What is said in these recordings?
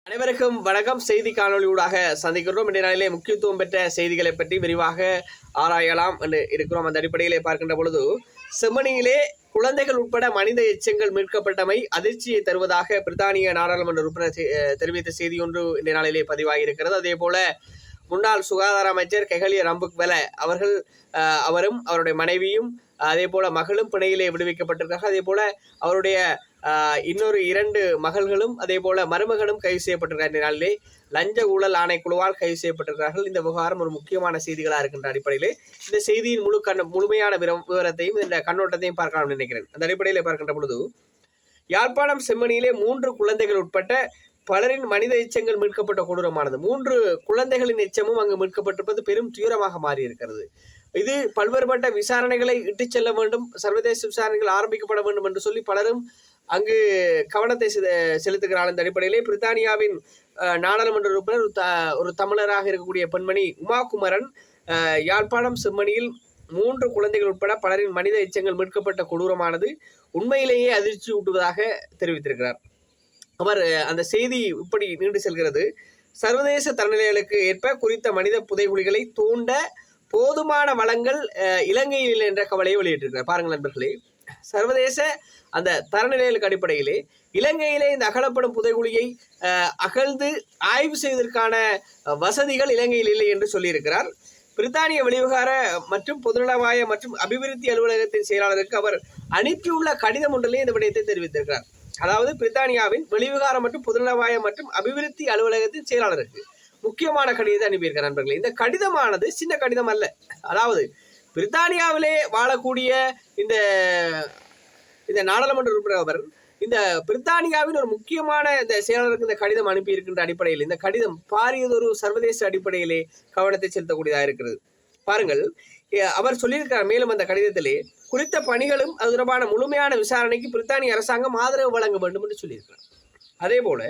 அனைவருக்கும் வணக்கம். செய்தி காணொலியூடாக சந்திக்கிறோம். இன்றைய நாளிலே முக்கியத்துவம் பெற்ற செய்திகளை பற்றி விரிவாக ஆராயலாம் என்று இருக்கிறோம். அந்த அடிப்படையிலே பார்க்கின்ற பொழுது, செம்மணியிலே குழந்தைகள் உட்பட மனித எச்சங்கள் மீட்கப்பட்டமை அதிர்ச்சியை தருவதாக பிரித்தானிய நாடாளுமன்ற உறுப்பினர் தெரிவித்த செய்தி ஒன்று இன்றைய நாளிலே பதிவாகி இருக்கிறது. அதே போல முன்னாள் சுகாதார அமைச்சர் கெஹலிய ரம்புக்வெல அவரும் அவருடைய மனைவியும் அதே போல மகளும் பிணையிலே விடுவிக்கப்பட்டிருக்கார்கள். அதே போல அவருடைய இன்னொரு 2 மகள்களும் அதே போல மருமகனும் கைது செய்யப்பட்டிருக்கிற நாளிலே லஞ்ச ஊழல் ஆணைக்குழுவால் கைது செய்யப்பட்டிருக்கிறார்கள். இந்த விவகாரம் ஒரு முக்கியமான செய்திகளாக இருக்கின்ற அடிப்படையிலே இந்த செய்தியின் முழுமையான விவரத்தையும் இந்த கண்ணோட்டத்தையும் பார்க்கலாம் நினைக்கிறேன். அந்த அடிப்படையிலே பார்க்கின்ற பொழுது, யாழ்ப்பாணம் செம்மணியிலே 3 குழந்தைகள் உட்பட்ட பலரின் மனித எச்சங்கள் மீட்கப்பட்ட கொடூரமானது. 3 குழந்தைகளின் எச்சமும் அங்கு மீட்கப்பட்டிருப்பது பெரும் துயரமாக மாறியிருக்கிறது. இது பல்வேறுபட்ட விசாரணைகளை இட்டுச் செல்ல வேண்டும், சர்வதேச விசாரணைகள் ஆரம்பிக்கப்பட வேண்டும் என்று சொல்லி பலரும் அங்கு கவனத்தை செலுத்துகிறார். இந்த அடிப்படையிலே பிரித்தானியாவின் நாடாளுமன்ற உறுப்பினர் ஒரு தமிழராக இருக்கக்கூடிய பெண்மணி உமா குமரன் யாழ்ப்பாணம் செம்மணியில் 3 குழந்தைகள் உட்பட பலரின் மனித எச்சங்கள் மீட்கப்பட்ட கொடூரமானது உண்மையிலேயே அதிர்ச்சி ஊட்டுவதாக தெரிவித்திருக்கிறார். அவர் அந்த செய்தி இப்படி நீண்டு செல்கிறது. சர்வதேச தரநிலைகளுக்கு ஏற்ப குறித்த மனித புதைகுழிகளை தோண்ட போதுமான வளங்கள் இலங்கையில் இல்லை என்ற கவலையை வெளியிட்டிருக்கிறார். பாருங்கள் நண்பர்களே, சர்வதேச அந்த தரநிலைகளுக்கு அடிப்படையிலே இலங்கையிலே இந்த அகலப்படும் புதைகுழியை அகழ்ந்து ஆய்வு செய்வதற்கான வசதிகள் இலங்கையில் இல்லை என்று சொல்லியிருக்கிறார். பிரித்தானிய வெளிவிகார மற்றும் பொதுநலவாய மற்றும் அபிவிருத்தி அலுவலகத்தின் செயலாளருக்கு அவர் அனுப்பியுள்ள கடிதம் ஒன்றிலே இந்த விடயத்தை தெரிவித்திருக்கிறார். அதாவது பிரித்தானியாவின் வெளிவிகாரம் மற்றும் பொதுநலவாய மற்றும் அபிவிருத்தி அலுவலகத்தின் செயலாளருக்கு முக்கியமான கடிதத்தை அனுப்பியிருக்க நண்பர்களே. இந்த கடிதமானது சின்ன கடிதம் அல்ல. அதாவது பிரித்தானியாவிலே வாழக்கூடிய இந்த நாடாளுமன்ற உறுப்பினர் அவர் இந்த பிரித்தானியாவின் ஒரு முக்கியமான இந்த செயலாளருக்கு இந்த கடிதம் அனுப்பியிருக்கின்ற அடிப்படையில் இந்த கடிதம் பாரியதொரு சர்வதேச அடிப்படையிலே கவனத்தை செலுத்தக்கூடியதாக இருக்கிறது. பாருங்கள், அவர் சொல்லியிருக்கிறார் மேலும் அந்த கடிதத்திலே குறித்த பணிகளும் அது தொடர்பான முழுமையான விசாரணைக்கு பிரித்தானிய அரசாங்கம் ஆதரவு வழங்க வேண்டும் என்று சொல்லியிருக்கிறார். அதே போல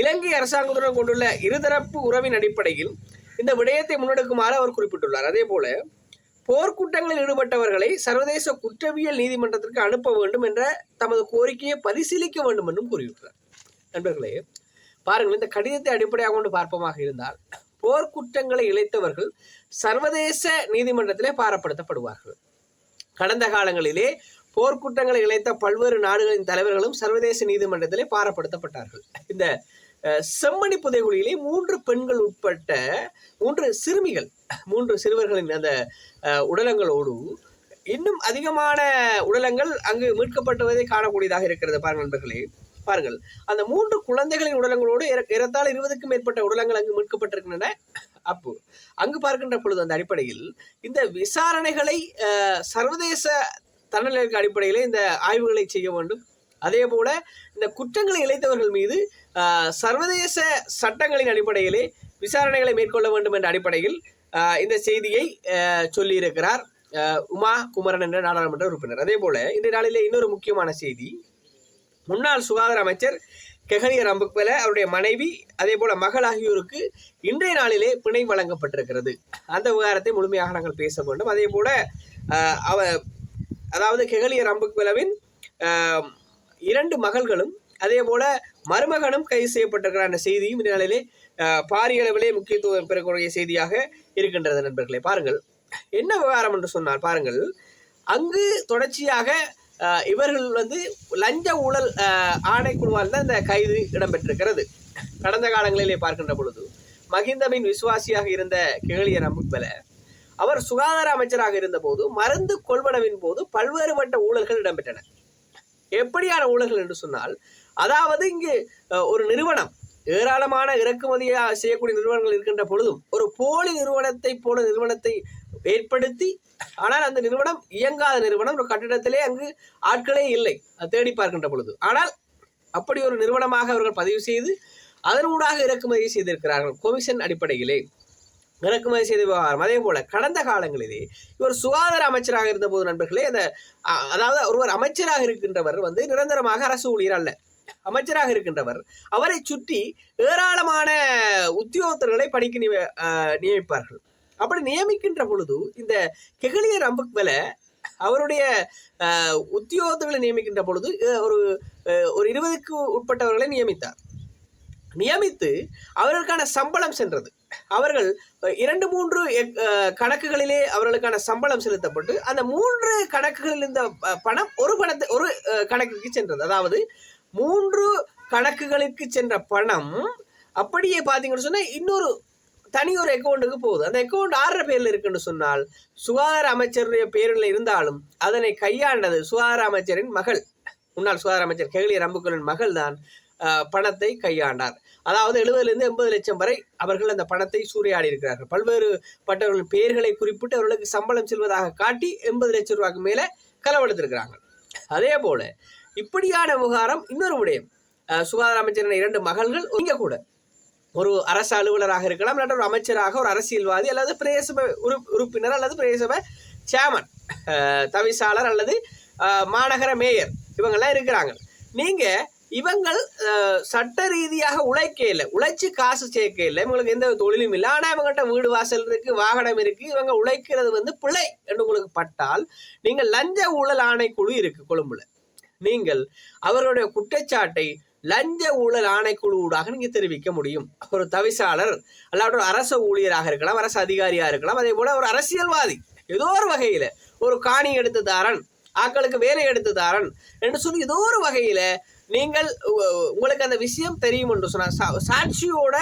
இலங்கை அரசாங்கத்துடன் கொண்டுள்ள இருதரப்பு உறவின் அடிப்படையில் இந்த விடயத்தை முன்னெடுக்குமாறு அவர் குறிப்பிட்டுள்ளார். அதே போல போர்க்குற்றங்களில் ஈடுபட்டவர்களை சர்வதேச குற்றவியல் நீதிமன்றத்திற்கு அனுப்ப வேண்டும் என்ற தமது கோரிக்கையை பரிசீலிக்க வேண்டும் என்றும் கூறியுள்ளார். நண்பர்களே, பாருங்கள், இந்த கடிதத்தை அடிப்படையாக கொண்டு பார்ப்பமாக இருந்தால் போர்க்குற்றங்களை இழைத்தவர்கள் சர்வதேச நீதிமன்றத்திலே பாரப்படுத்தப்படுவார்கள். கடந்த காலங்களிலே போர்க்குற்றங்களை இழைத்த பல்வேறு நாடுகளின் தலைவர்களும் சர்வதேச நீதிமன்றத்திலே பாரப்படுத்தப்பட்டார்கள். இந்த செம்மணி புதைகுழியிலே 3 பெண்கள் உட்பட்ட 3 சிறுவர்களின் அந்த உடலங்களோடு இன்னும் அதிகமான உடலங்கள் அங்கு மீட்கப்பட்டுவதை காணக்கூடியதாக இருக்கிறது. பாருங்கள் நண்பர்களே, பாருங்கள், அந்த 3 குழந்தைகளின் உடலங்களோடு ஏறத்தாழ 20க்கும் மேற்பட்ட உடலங்கள் அங்கு மீட்கப்பட்டிருக்கின்றன. அப்போ அங்கு பார்க்கின்ற பொழுது அந்த அடிப்படையில் இந்த விசாரணைகளை சர்வதேச தரநிலைக்கு அடிப்படையிலே இந்த ஆய்வுகளை செய்ய வேண்டும். அதே போல இந்த குற்றங்களை இழைத்தவர்கள் மீது சர்வதேச சட்டங்களின் அடிப்படையிலே விசாரணைகளை மேற்கொள்ள வேண்டும் என்ற அடிப்படையில் இந்த செய்தியை சொல்லியிருக்கிறார் உமா குமரன் என்ற நாடாளுமன்ற உறுப்பினர். அதே போல இன்றைய நாளிலே இன்னொரு முக்கியமான செய்தி, முன்னாள் சுகாதார அமைச்சர் கெஹலிய ரம்புக்வெல அவருடைய மனைவி அதே போல மகள் ஆகியோருக்கு இன்றைய நாளிலே பிணை வழங்கப்பட்டிருக்கிறது. அந்த விவகாரத்தை முழுமையாக நாங்கள் பேச வேண்டும். அதே போல அதாவது கெஹலிய ரம்புக்வெலவின் 2 மகள்களும் அதே போல மருமகனும் கைது செய்யப்பட்டிருக்கிற அந்த செய்தியும் இந்த நாளிலே பாரிய அளவிலே முக்கியத்துவம் பெறக்கூடிய செய்தியாக இருக்கின்றது. நண்பர்களே, பாருங்கள், என்ன விவகாரம் என்று சொன்னால், பாருங்கள், அங்கு தொடர்ச்சியாக இவர்கள் லஞ்ச ஊழல் ஆணைக்குழுவால் தான் இந்த கைது இடம்பெற்றிருக்கிறது. கடந்த காலங்களிலே பார்க்கின்ற பொழுது மஹிந்தவின் விசுவாசியாக இருந்த கெஹலிய ரம்புக்வெல அவர் சுகாதார அமைச்சராக இருந்த போது மருந்து கொள்வனவின் போது பல்வேறுபட்ட ஊழல்கள் இடம்பெற்றன. எப்படியான ஊழல்கள் என்று சொன்னால், அதாவது இங்கு ஒரு நிறுவனம் ஏராளமான இறக்குமதியாக செய்யக்கூடிய நிறுவனங்கள் இருக்கின்ற பொழுதும் ஒரு போலி நிறுவனத்தை ஏற்படுத்தி, ஆனால் அந்த நிறுவனம் இயங்காத நிறுவனம், ஒரு கட்டிடத்திலே அங்கு ஆட்களே இல்லை தேடி பார்க்கின்ற பொழுது, ஆனால் அப்படி ஒரு நிறுவனமாக அவர்கள் பதிவு செய்து அதனூடாக இறக்குமதி செய்திருக்கிறார்கள் கொமிஷன் அடிப்படையிலே இறக்குமதி செய்த விவகாரம். அதே போல கடந்த காலங்களிலே இவர் சுகாதார அமைச்சராக இருந்த போது நண்பர்களே, அதாவது ஒருவர் அமைச்சராக இருக்கின்றவர் நிரந்தரமாக அரசு ஊழியர் அல்ல, அமைச்சராக இருக்கின்றவர் அவரை சுற்றி ஏராளமான உத்தியோகத்தர்களை பணிக்கு நியமிப்பார்கள். அப்படி நியமிக்கின்ற பொழுது இந்த கெஹலிய ரம்புக்வெல அவருடைய உத்தியோகத்தர்களை நியமிக்கின்ற பொழுது ஒரு 20க்கு உட்பட்டவர்களை நியமித்தார். நியமித்து அவர்களுக்கான சம்பளம் சென்றது. அவர்கள் 2-3 கணக்குகளிலே அவர்களுக்கான சம்பளம் செலுத்தப்பட்டு அந்த 3 கணக்குகளில் இந்த பணம் ஒரு கணக்குக்கு சென்றது. அதாவது 3 கணக்குகளுக்கு சென்ற பணம் அப்படியே பார்த்தீங்கன்னு சொன்னால் இன்னொரு தனியொரு அக்கௌண்ட்டுக்கு போகுது. அந்த அக்கௌண்ட் ஆறு பேரில் இருக்குன்னு சொன்னால் சுகாதார அமைச்சருடைய பேரில் இருந்தாலும் அதனை கையாண்டது சுகாதார அமைச்சரின் மகள், முன்னாள் சுகாதார அமைச்சர் கெஹலிய ரம்புக்வெலின் மகள் தான் பணத்தை கையாண்டார். அதாவது 70 80 லட்சம் வரை அவர்கள் அந்த பணத்தை சூறையாடி இருக்கிறார்கள். பல்வேறு பட்டவர்களின் பெயர்களை குறிப்பிட்டு அவர்களுக்கு சம்பளம் செல்வதாக காட்டி 80 லட்சம் ரூபாய்க்கு மேலே களவெடுத்திருக்கிறாங்க. அதே போல இப்படியான விவகாரம் இன்னொரு விடயம். சுகாதார அமைச்சரின் 2 மகள்கள் இங்க கூட ஒரு அரசு அலுவலராக இருக்கலாம், இல்லாட்ட ஒரு அமைச்சராக, ஒரு அரசியல்வாதி அல்லது பிரதேசபை உறுப்பினர் அல்லது பிரதேசபை சேர்மன், தவிசாளர் அல்லது மாநகர மேயர் இவங்கெல்லாம் இருக்கிறாங்க. நீங்க இவங்கள் சட்ட ரீதியாக உழைச்சு காசு சேர்க்க இல்லை, இவங்களுக்கு எந்த தொழிலும் இல்லை, ஆனால் இவங்ககிட்ட வீடு வாசல் இருக்கு, வாகனம் இருக்கு, இவங்க உழைக்கிறது பிழை என்று உங்களுக்கு பட்டால் நீங்கள் லஞ்ச ஊழல் ஆணைக்குழு இருக்கு கொழும்புல, நீங்கள் அவர்களுடைய குற்றச்சாட்டை லஞ்ச ஊழல் ஆணைக்குழு ஊடாக நீங்க தெரிவிக்க முடியும். ஒரு தவிசாளர் அல்லாட்ட ஒரு அரசு ஊழியராக இருக்கலாம், அரசு அதிகாரியா இருக்கலாம், அதே போல ஒரு அரசியல்வாதி ஏதோ ஒரு வகையில ஒரு காணி எடுத்து தாரன், ஆக்களுக்கு வேலை எடுத்து தாரன் என்று சொல்லி ஏதோ ஒரு வகையில நீங்கள் உங்களுக்கு அந்த விஷயம் தெரியும் என்று சொன்னால், சாட்சியோட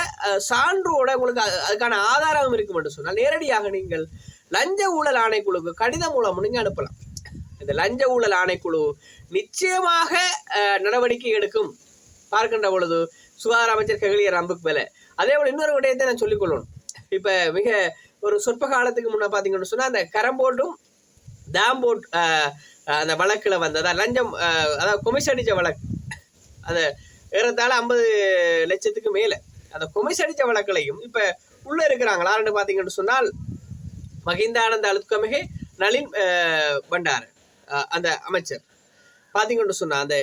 சான்றோட உங்களுக்கு அதுக்கான ஆதாரம் இருக்கும் என்று சொன்னால் நேரடியாக நீங்கள் லஞ்ச ஊழல் ஆணைக்குழுக்கு கடிதம் மூலம் நீங்க அனுப்பலாம். இந்த லஞ்ச ஊழல் ஆணைக்குழு நிச்சயமாக நடவடிக்கை எடுக்கும் பார்க்கின்ற பொழுது சுகாதார அமைச்சர் கெஹலிய ரம்புக்வெல. அதே போல இன்னொரு விடயத்தை நான் சொல்லிக்கொள்ளணும். இப்ப மிக ஒரு சொற்ப காலத்துக்கு முன்ன பாத்தீங்கன்னு சொன்னா அந்த கரம்போட்டும் தாம்போட் அந்த வழக்குல வந்ததா லஞ்சம், அதாவது கொமிஸ் அடிச்ச வழக்கு, அந்த ஏறத்தாழ 50 லட்சத்துக்கு மேல அந்த கொமிஸ் அடிச்ச வழக்குலையும் இப்ப உள்ள இருக்கிறாங்களா பாத்தீங்கன்னு சொன்னால் மகிந்தானந்த அலுத்கமகே நளின் பண்டார அந்த அமைச்சர் பாத்தீங்கன்னு சொன்னா அந்த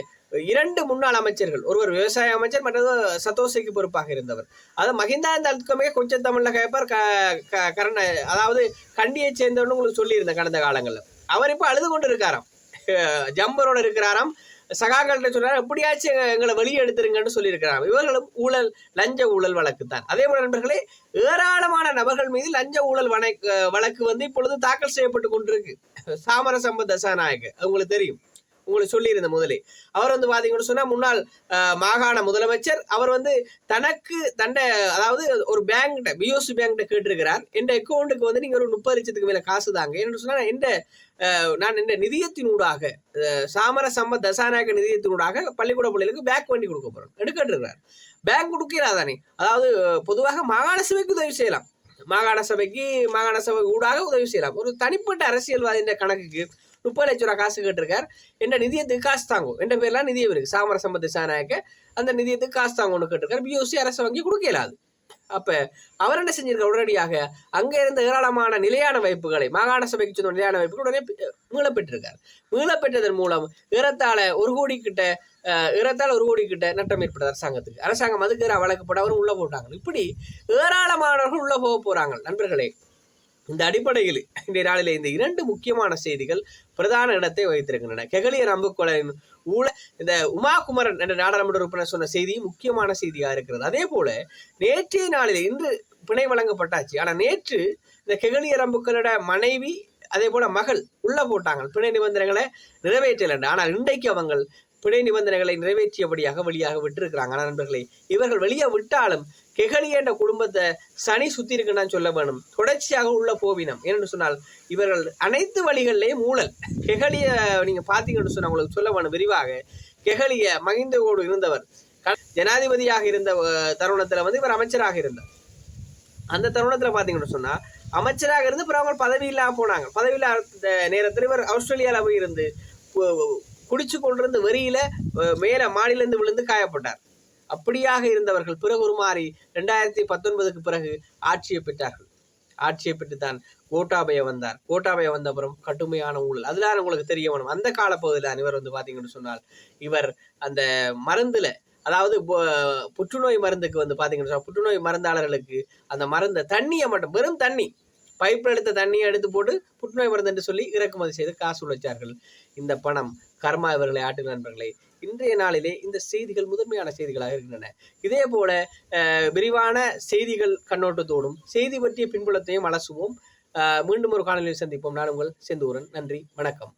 2 முன்னாள் அமைச்சர்கள், ஒருவர் விவசாய அமைச்சர், மற்றது சத்தோசைக்கு பொறுப்பாக இருந்தவர். அது மகிந்தானந்த அலுத்கமகே கொஞ்சம் தமிழ்ல கேட்பார், கரண அதாவது கண்டியை சேர்ந்தவன்னு உங்களுக்கு சொல்லியிருந்தேன் கடந்த காலங்களில். அவர் இப்ப அழுது கொண்டு இருக்காராம், ஜம்பரோட இருக்கிறாராம், சகாக்கள்கிட்ட சொல்றாரு எப்படியாச்சும் எங்களை வெளியே எடுத்துருங்கன்னு சொல்லியிருக்கிறாங்க. இவர்களும் ஊழல் லஞ்ச ஊழல் வழக்கு தான். அதே போல நண்பர்களே, ஏராளமான நபர்கள் மீது லஞ்ச ஊழல் வழக்கு இப்பொழுது தாக்கல் செய்யப்பட்டு கொண்டிருக்கு. சாமர சம்பத் தசாநாயக்க உங்களுக்கு தெரியும், உங்களுக்கு சொல்லியிருந்த முதலே. அவர் பாத்தீங்கன்னு சொன்னா முன்னாள் மாகாண முதலமைச்சர். அவர் தனக்கு அதாவது ஒரு பேங்க்ட பிஓசி பேங்க்ட கேட்டிருக்கிறார், என் அக்கௌண்ட்டுக்கு நீங்க ஒரு 30 லட்சத்துக்கு மேல காசு தாங்க என்று சொன்னா நான் இந்த நிதியத்தினூடாக சாமர சம்பத் தசாநாயக்க நிதியத்தினூடாக பள்ளிக்கூட பிள்ளைகளுக்கு பேக் வண்டி கொடுக்க போறோம் எடுக்கிறார். பேங்க் கொடுக்கிறாதானே, அதாவது பொதுவாக மாகாண சபைக்கு உதவி செய்யலாம், மாகாண சபை ஊடாக உதவி செய்யலாம். ஒரு தனிப்பட்ட அரசியல்வாதியின் கணக்குக்கு 30 லட்சம் ரூபாய் காசு கேட்டிருக்கார், என்ற நிதியத்துக்கு காசு தாங்கும், என்ற பேர்லாம் நிதியம் இருக்கு, சாமர சம்பத் தசாநாயக்க அந்த நிதியத்துக்கு காசு தாங்கன்னு கேட்டிருக்காரு. பிஓசி அரசு வங்கி கொடுக்கலாது. அப்ப அவர் என்ன செஞ்சிருக்க, உடனடியாக அங்க இருந்த ஏராளமான நிலையான வைப்புகளை, மாகாண சபைக்கு சொன்ன நிலையான வைப்புகள் உடனே மீளப்பெற்றிருக்கார். மீளப்பெற்றதன் மூலம் ஏறத்தாழ 1 கோடி கிட்ட நட்டம் ஏற்பட்டது அரசாங்கத்துக்கு. அரசாங்கம் அதுக்கு வழக்கு போட அவரும் உள்ள போட்டாங்க. இப்படி ஏராளமானவர்கள் உள்ள போக போறாங்க. நண்பர்களே, இந்த அடிப்படையில் இன்றைய நாளிலே இந்த 2 முக்கியமான செய்திகள் பிரதான இடத்தை வகித்திருக்கின்றன. கெஹலிய ரம்புக்வெலின் இந்த உமா குமரன் என்ற நாடாளுமன்ற உறுப்பினர் சொன்ன செய்தி முக்கியமான செய்தியா இருக்கிறது. அதே போல நேற்றைய நாளில், இன்று பிணை வழங்கப்பட்டாச்சு, ஆனா நேற்று இந்த கெஹலிய ரம்புக்வெலியோட மனைவி அதே போல மகள் உள்ள போட்டாங்க, பிணை நிபந்தனைகளை நிறைவேற்றல. ஆனால் இன்றைக்கு அவங்க பிணை நிபந்தனைகளை நிறைவேற்றியபடியாக வெளியாக விட்டிருக்கிறாங்க. ஆனால் நண்பர்களே, இவர்கள் வெளியே விட்டாலும் கெஹலிய என்ற குடும்பத்தை சனி சுத்தி இருக்குன்னு சொல்ல வேணும், தொடர்ச்சியாக உள்ள போவினம். ஏன்னு சொன்னால் இவர்கள் அனைத்து வழிகளிலேயும் ஊழல். கெஹலிய நீங்க பாத்தீங்கன்னு சொன்னா உங்களுக்கு சொல்ல வேணும் விரிவாக. கெஹலிய மகிந்தவோடு இருந்தவர் ஜனாதிபதியாக இருந்த தருணத்துல இவர் அமைச்சராக இருந்தார். அந்த தருணத்துல பாத்தீங்கன்னு சொன்னா அமைச்சராக இருந்து பிறகு அவங்க பதவி இல்லாம போனாங்க. பதவி இல்லாத நேரத்தில் இவர் ஆஸ்திரேலியால போய் இருந்து குடிச்சு கொண்டிருந்த வெறியில மேல மாடியிலிருந்து விழுந்து காயப்பட்டார். அப்படியாக இருந்தவர்கள் பிறகு உருமாறி 2019க்கு பிறகு ஆட்சியை பெற்றார்கள். ஆட்சியை பெற்றுத்தான் கோட்டாபய வந்தார். கோட்டாபய வந்தப்புறம் கடுமையான ஊழல். அதுதான் உங்களுக்கு தெரிய வேணும். அந்த காலப்பகுதியில் இவர் பாத்தீங்கன்னு சொன்னால் இவர் அந்த மருந்துல, அதாவது புற்றுநோய் மருந்துக்கு பாத்தீங்கன்னு சொன்னா புற்றுநோய் மருந்தாளர்களுக்கு அந்த மருந்த தண்ணியை மட்டும், வெறும் தண்ணி பைப்பில் எடுத்த தண்ணியை எடுத்து போட்டு புற்றுநோய் மருந்து என்று சொல்லி இறக்குமதி செய்து காசு உழைச்சார்கள். இந்த பணம் கர்மா இவர்களை ஆட்டு நண்பர்களே. இன்றைய நாளிலே இந்த செய்திகள் முதன்மையான செய்திகளாக இருக்கின்றன. இதே போல விரிவான செய்திகள் கண்ணோட்டத்தோடும் செய்தி பற்றிய பின்புலத்தையும் அலசுவோம். மீண்டும் ஒரு காணொலியில் சந்திப்போம். நான் உங்கள் செந்தூரன். நன்றி, வணக்கம்.